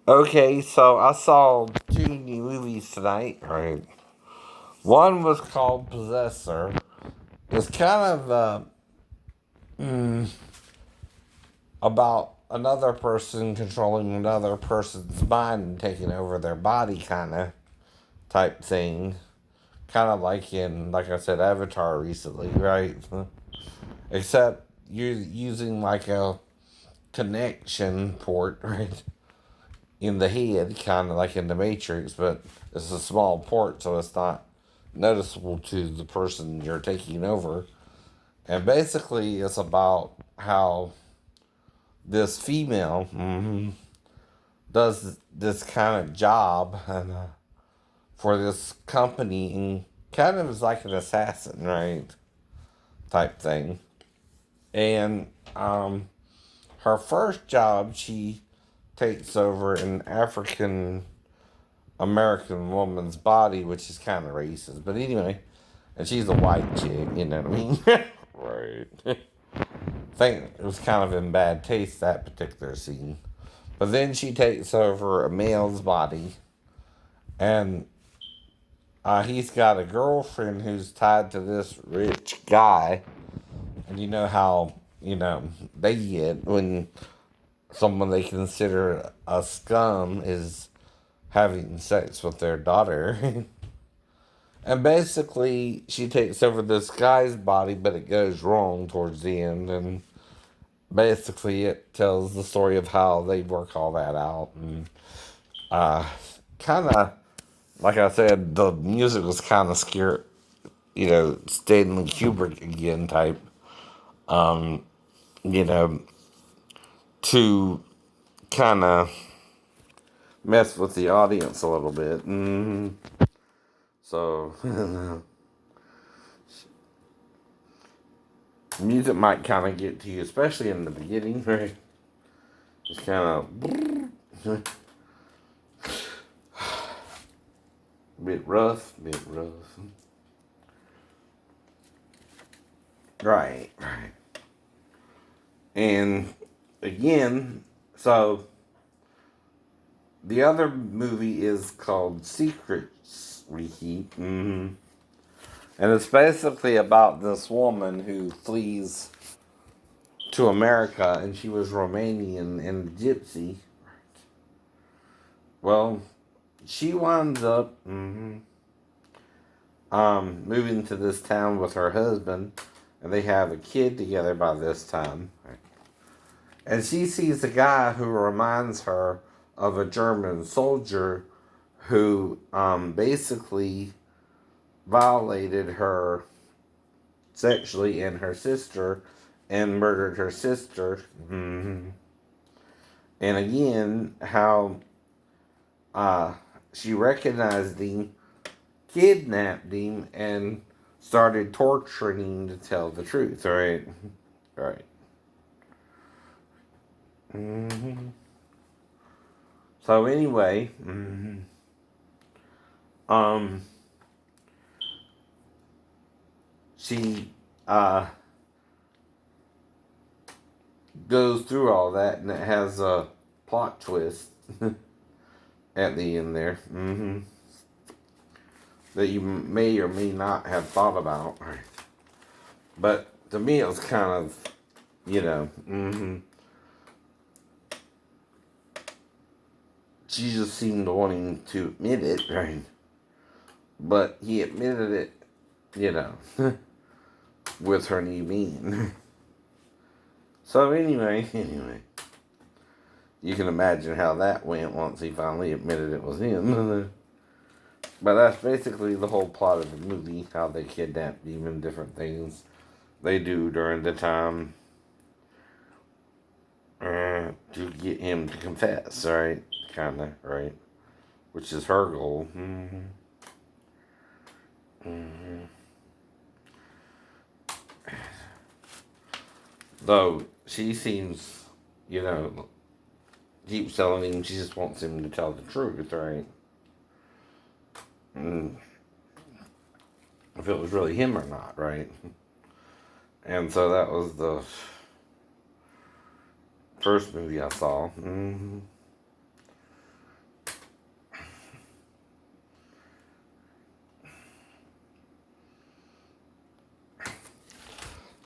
Okay, so I saw two new movies tonight, right? One was called Possessor. It's kind of about another person controlling another person's mind and taking over their body, kind of type thing. Kind of like in, like I said, Avatar recently, right? Except you're using like a connection port, right? In the head, kind of like in the Matrix, but it's a small port, so it's not noticeable to the person you're taking over. And basically, it's about how this female does this kind of job and for this company and kind of is like an assassin, right? Type thing. And her first job, she takes over an African American woman's body, which is kind of racist. But anyway, and she's a white chick, you know what I mean? Right. I think it was kind of in bad taste, that particular scene. But then she takes over a male's body, and he's got a girlfriend who's tied to this rich guy. And you know how, they get when someone they consider a scum is having sex with their daughter. And basically, she takes over this guy's body, but it goes wrong towards the end. And basically, it tells the story of how they work all that out. And kind of, like I said, the music was kind of scary, Stanley Kubrick again type, you know, to kind of mess with the audience a little bit. So, music might kind of get to you, especially in the beginning, right? It's kind of bit rough. Right, right. And again, so the other movie is called Secrets We Keep. And it's basically about this woman who flees to America, and she was Romanian and gypsy. Well, she winds up moving to this town with her husband, and they have a kid together by this time. And she sees a guy who reminds her of a German soldier who basically violated her sexually and her sister and murdered her sister. And again, how she recognized him, kidnapped him, and started torturing him to tell the truth, right? Right. So anyway, she goes through all that, and it has a plot twist at the end there, that you may or may not have thought about. But to me, it was kind of, she just seemed wanting to admit it, right? But he admitted it, with her new being. So anyway, you can imagine how that went once he finally admitted it was him. But that's basically the whole plot of the movie, how they kidnapped him and different things they do during the time to get him to confess, right? Kind of, right? Which is her goal. Though she seems, keeps telling him she just wants him to tell the truth, right? If it was really him or not, right? And so that was the first movie I saw.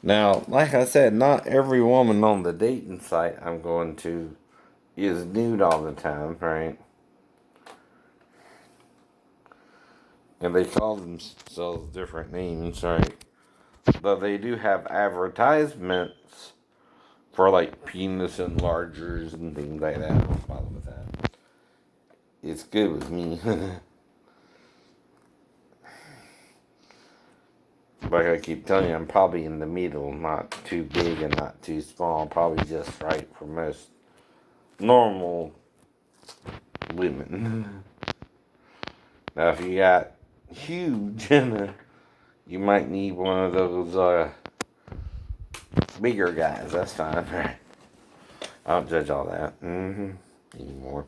Now, like I said, not every woman on the dating site I'm going to is nude all the time, right? And they call themselves different names, right? But they do have advertisements for like penis enlargers and things like that. I don't bother with that. It's good with me. Like I keep telling you, I'm probably in the middle, not too big and not too small. Probably just right for most normal women. Now, if you got huge, you might need one of those bigger guys. That's fine. I don't judge all that anymore.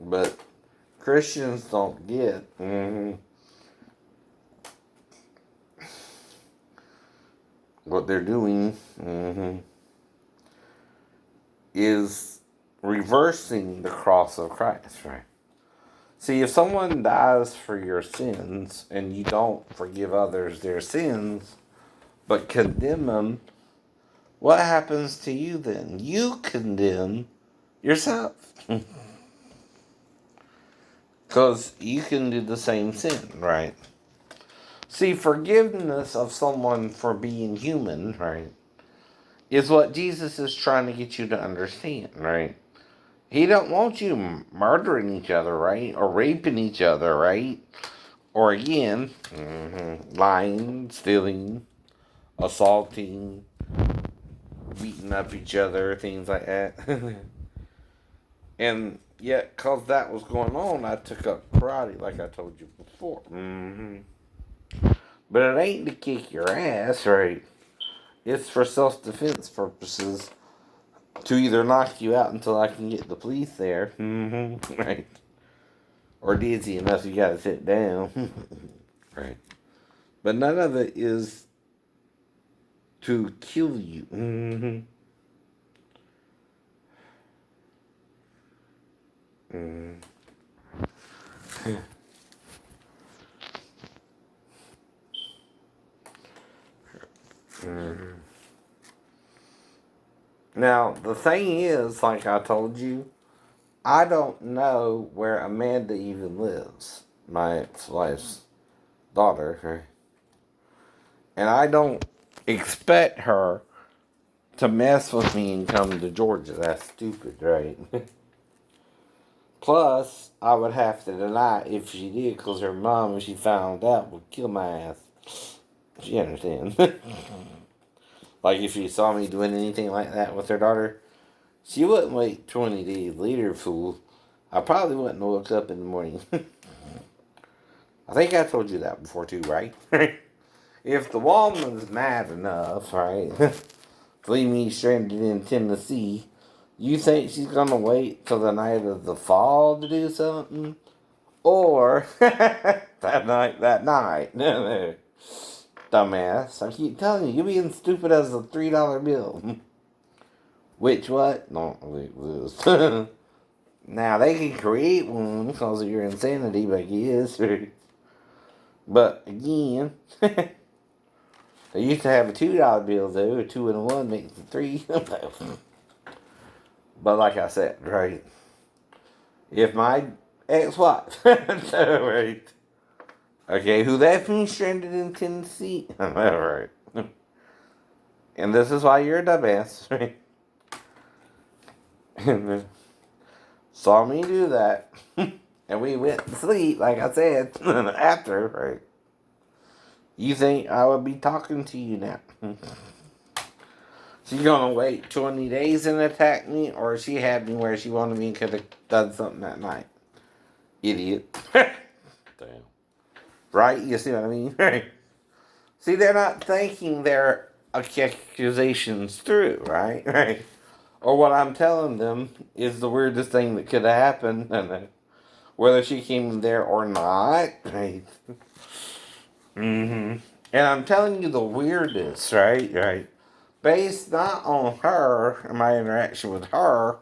But Christians don't get what they're doing is reversing the cross of Christ, right? See, if someone dies for your sins and you don't forgive others their sins, but condemn them, what happens to you then? You condemn yourself. Because you can do the same sin, right? See, forgiveness of someone for being human, right, is what Jesus is trying to get you to understand, right? He don't want you murdering each other, right? Or raping each other, right? Or again, lying, stealing, assaulting, beating up each other, things like that. And yet, because that was going on, I took up karate, like I told you before. But it ain't to kick your ass, right? It's for self-defense purposes to either knock you out until I can get the police there, right? Or dizzy enough you gotta sit down, right? But none of it is to kill you. Now, the thing is, like I told you, I don't know where Amanda even lives, my ex-wife's daughter, and I don't expect her to mess with me and come to Georgia. That's stupid, right? Plus, I would have to deny it if she did, because her mom, if she found out, would kill my ass. She understands. Like, if she saw me doing anything like that with her daughter, she wouldn't wait 20 days later, fool. I probably wouldn't woke up in the morning. I think I told you that before, too, right? If the woman's mad enough, right, to leave me stranded in Tennessee, you think she's gonna wait till the night of the fall to do something? Or that night. Dumbass. I keep telling you, you're being stupid as a $3 bill. Which what? Don't lose. Now they can create one because of your insanity, but yes. But again, they used to have a $2 bill though. A 2 and a 1 makes a 3. But like I said, right? If my ex-wife, right? Okay, who left me stranded in Tennessee? Right. And this is why you're a dumbass, right? And saw me do that. And we went to sleep, like I said, after, right? You think I would be talking to you now? She gonna wait 20 days and attack me, or she had me where she wanted me and could have done something that night? Idiot. Damn. Right? You see what I mean? Right? See, they're not thinking their accusations through, right? Right? Or what I'm telling them is the weirdest thing that could have happened, and whether she came there or not, right? And I'm telling you the weirdest, right? Right? Based not on her and my interaction with her,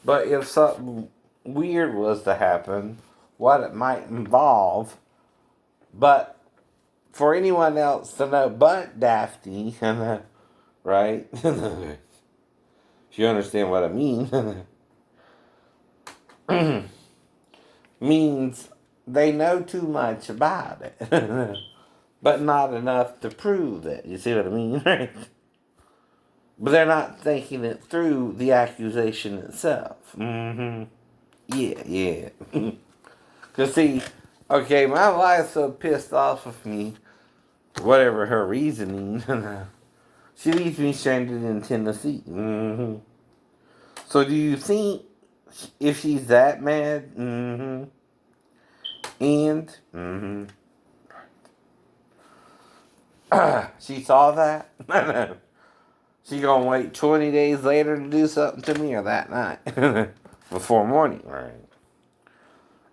but if something weird was to happen, what it might involve. But for anyone else to know but Daphne, right? If you understand what I mean, means they know too much about it, but not enough to prove it. You see what I mean, right? But they're not thinking it through the accusation itself. Mm-hmm. Yeah, yeah. Because, see, okay, my wife's so pissed off with me, whatever her reasoning, she leaves me stranded in Tennessee. Mm-hmm. So, do you think if she's that mad, and she saw that, she gonna wait 20 days later to do something to me or that night before morning, right?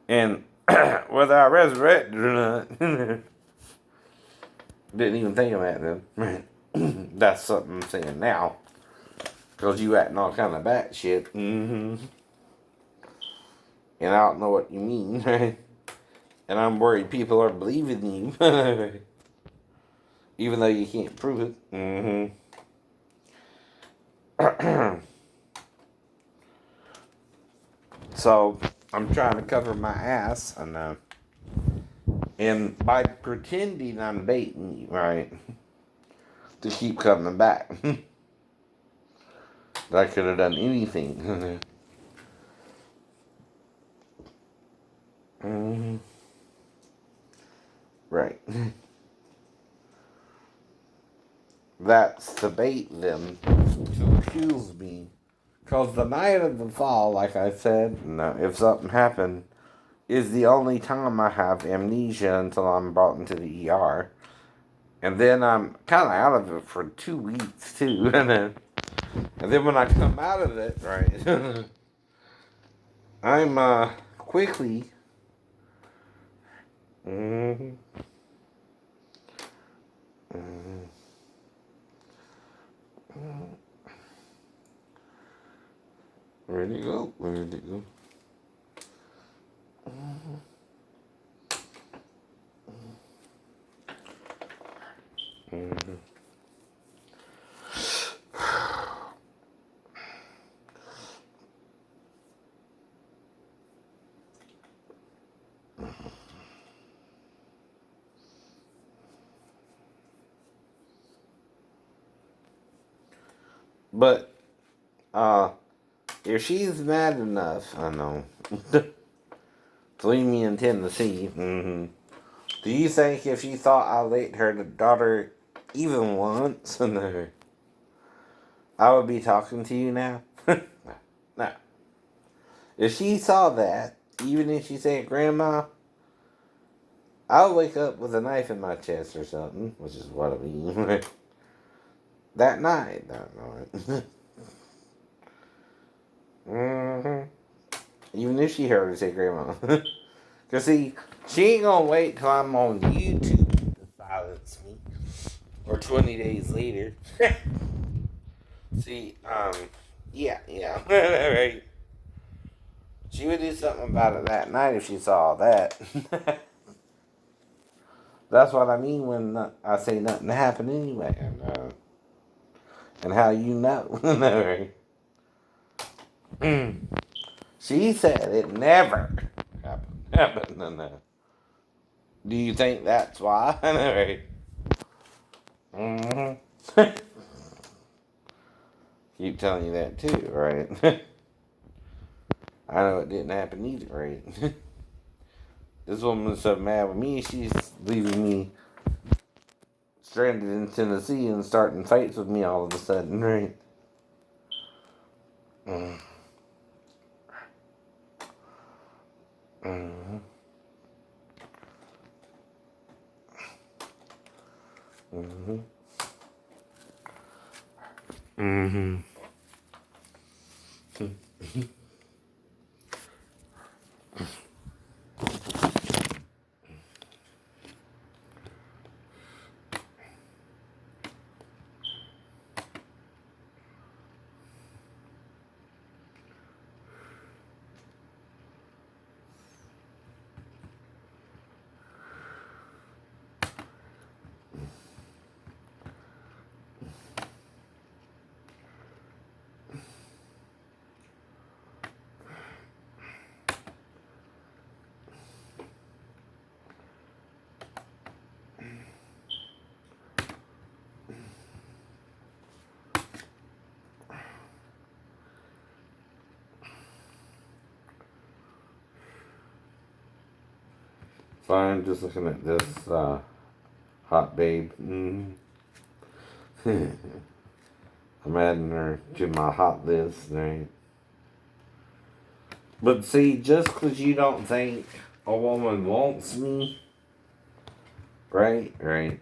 And whether I resurrected or not, didn't even think of that then. Right? That's something I'm saying now. Because you acting all kind of batshit. And I don't know what you mean. Right? And I'm worried people are believing you. Even though you can't prove it. So I'm trying to cover my ass. And by pretending I'm baiting you, right? To keep coming back. I could have done anything. Right. That's to bait them to accuse me. Because the night of the fall, like I said, no, if something happened, is the only time I have amnesia until I'm brought into the ER. And then I'm kind of out of it for 2 weeks, too. And then when I come out of it, right, I'm quickly. Mm-hmm, mm-hmm, ready to go. Ready to go. Mm-hmm. But uh, if she's mad enough, I know, to leave me in Tennessee, do you think if she thought I let her daughter even once, I would be talking to you now? No. If she saw that, even if she said, Grandma, I'll wake up with a knife in my chest or something, which is what I mean. That night, don't know it. Even if she heard her say Grandma. Because, see, she ain't gonna wait till I'm on YouTube to silence me. Or 20 days later. See, yeah. Right. She would do something about it that night if she saw that. That's what I mean when I say nothing happened anyway. And how you know. Right? She said it never happened. No. Do you think that's why? Right? Keep telling you that too, right? I know it didn't happen either, right? This woman's so mad with me, she's leaving me stranded in Tennessee and starting fights with me all of a sudden, right? Mm-hmm. Mm-hmm. Mm-hmm. So I'm just looking at this hot babe. I'm adding her to my hot list, right? But see, just because you don't think a woman wants me, right? Right.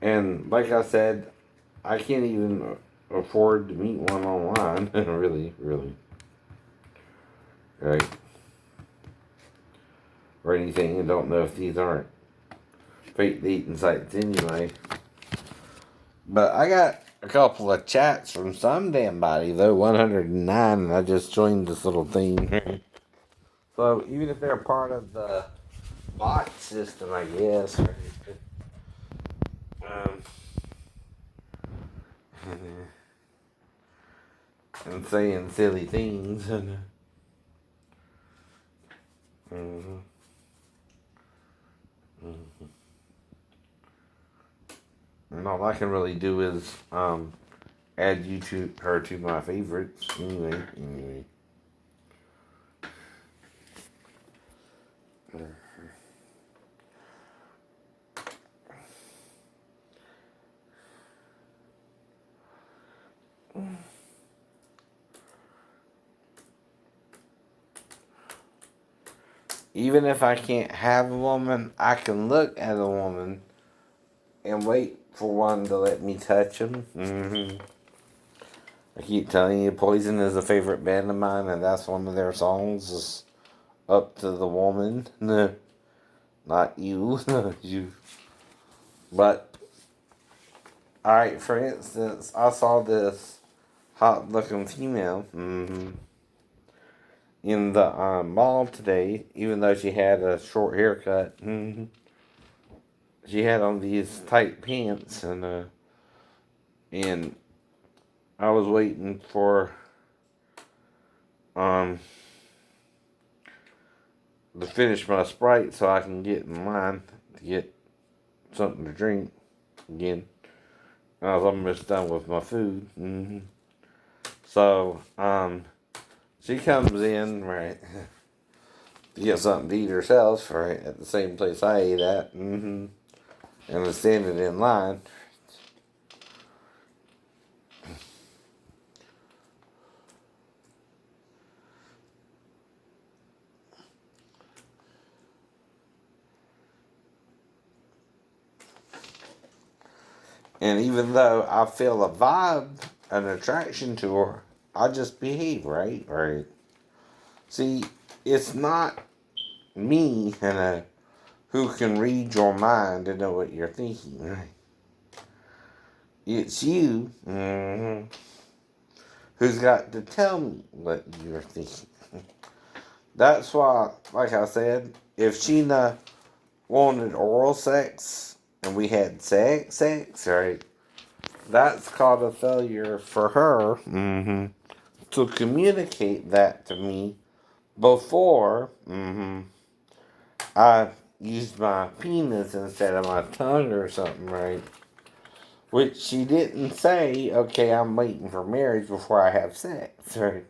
And like I said, I can't even afford to meet one online. Really, really. Right? Or anything. I don't know if these aren't fake dating sites anyway. But I got a couple of chats from some damn body, though, 109, and I just joined this little thing. So even if they're part of the bot system, I guess, um, and saying silly things. Mm-hmm. Mm-hmm. And all I can really do is add you to her to my favorites. Anyway. Even if I can't have a woman, I can look at a woman and wait for one to let me touch them. Mm-hmm. I keep telling you, Poison is a favorite band of mine, and that's one of their songs. Is up to the woman, not you, you. But all right, for instance, I saw this hot-looking female in the mall today, even though she had a short haircut. She had on these tight pants, and I was waiting for um to finish my Sprite so I can get in line to get something to drink again. I was almost done with my food. So she comes in right to get something to eat herself right at the same place I ate at. And was standing in line. And even though I feel a vibe, an attraction to her, I just behave, right? Right. See, it's not me who can read your mind and know what you're thinking, right? It's you who's got to tell me what you're thinking. That's why, like I said, if Sheena wanted oral sex and we had sex, right? That's called a failure for her to communicate that to me before I used my penis instead of my tongue or something, right? Which she didn't say, okay, I'm waiting for marriage before I have sex, right?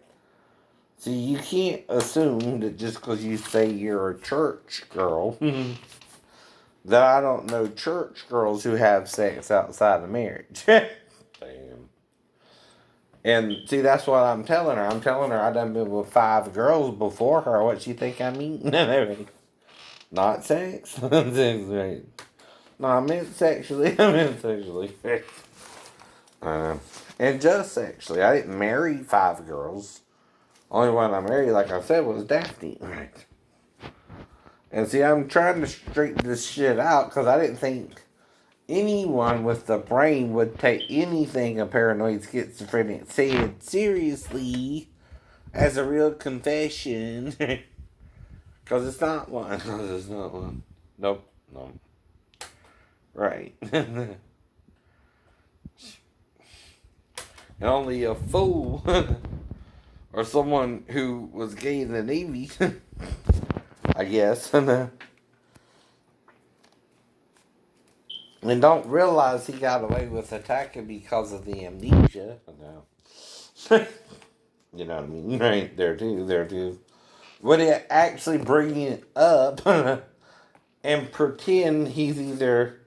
See, you can't assume that just because you say you're a church girl, that I don't know church girls who have sex outside of marriage. Damn. And see, that's what I'm telling her. I'm telling her I done been with 5 girls before her. What she think I mean? Not sex. Sex, right? No, I meant sexually. I meant sexually. Uh, and just sexually. I didn't marry 5 girls. Only one I married, like I said, was Daphne. Right. And see, I'm trying to straighten this shit out because I didn't think anyone with the brain would take anything a paranoid schizophrenic said seriously as a real confession. Because it's not one. Because it's not one. Nope. No. Right. And only a fool or someone who was gay in the Navy, I guess, and don't realize he got away with attacking because of the amnesia. No. You know what I mean? Right. There too. would it actually bring it up and pretend he's either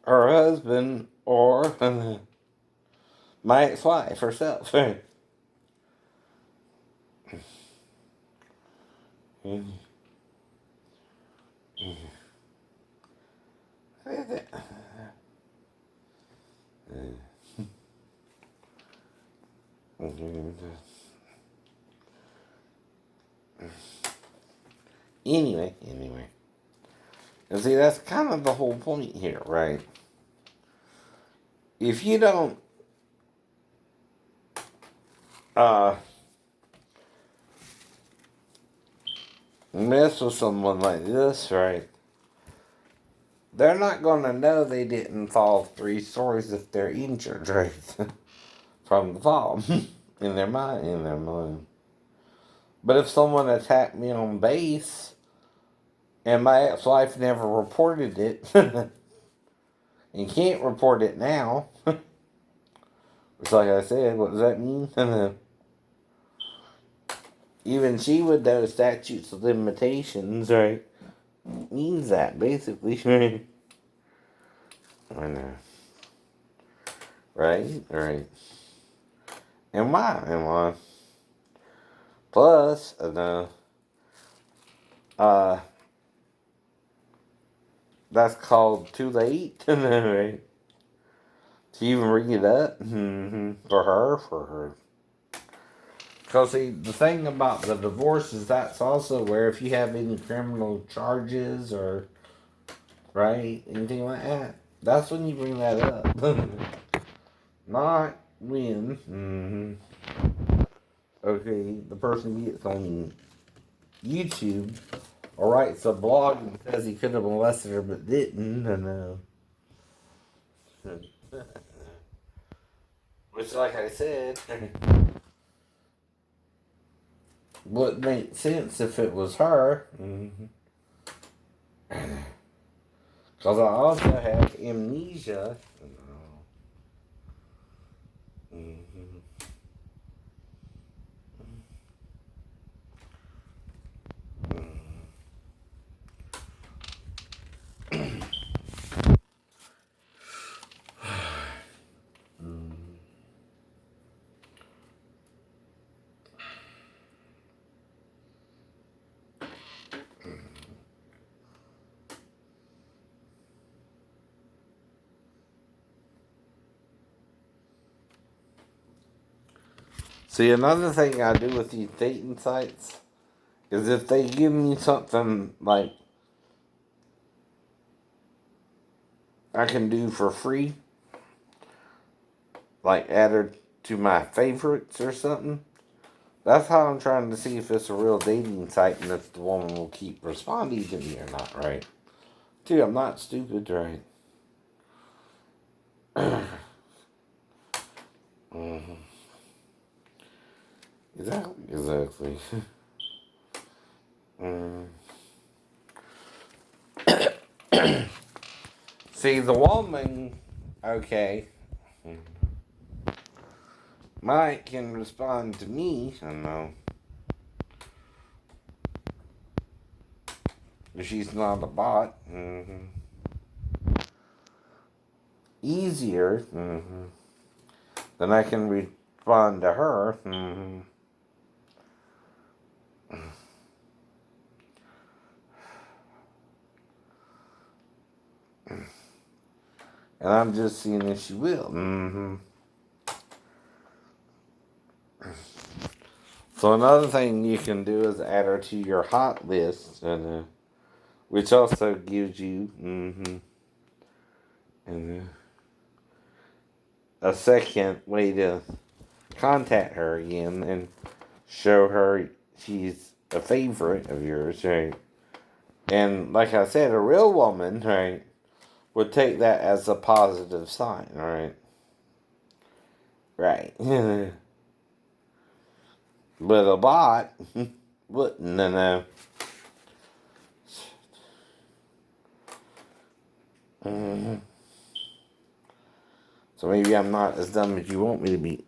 her husband or my ex-wife herself? Anyway. And see, that's kind of the whole point here, right? If you don't uh, mess with someone like this, right, they're not going to know they didn't fall 3 stories if they're injured, right, from the fall in their mind. But if someone attacked me on base and my ex-wife never reported it and can't report it now, it's like I said, what does that mean? Even she would know statutes of limitations, right? Means that, basically. I know. Right. And why? Plus, that's called too late, right? To even bring it up for her. Because see, the thing about the divorce is that's also where if you have any criminal charges or right anything like that, that's when you bring that up. Not when okay the person gets on YouTube or writes a blog and says he could have molested her but didn't, and which, like I said, would make sense if it was her. Because I also have amnesia. See, another thing I do with these dating sites is if they give me something like I can do for free, like add her to my favorites or something. That's how I'm trying to see if it's a real dating site and if the woman will keep responding to me or not, right? Dude, I'm not stupid, right? Mm-hmm. Exactly. mm. See, the woman, okay, Mike can respond to me, I know, but she's not a bot. Easier than I can respond to her. And I'm just seeing if she will. So another thing you can do is add her to your hot list, and which also gives you and a second way to contact her again and show her she's a favorite of yours, right? And like I said, a real woman, right, would take that as a positive sign, right? Right. But a bot wouldn't, no. So maybe I'm not as dumb as you want me to be.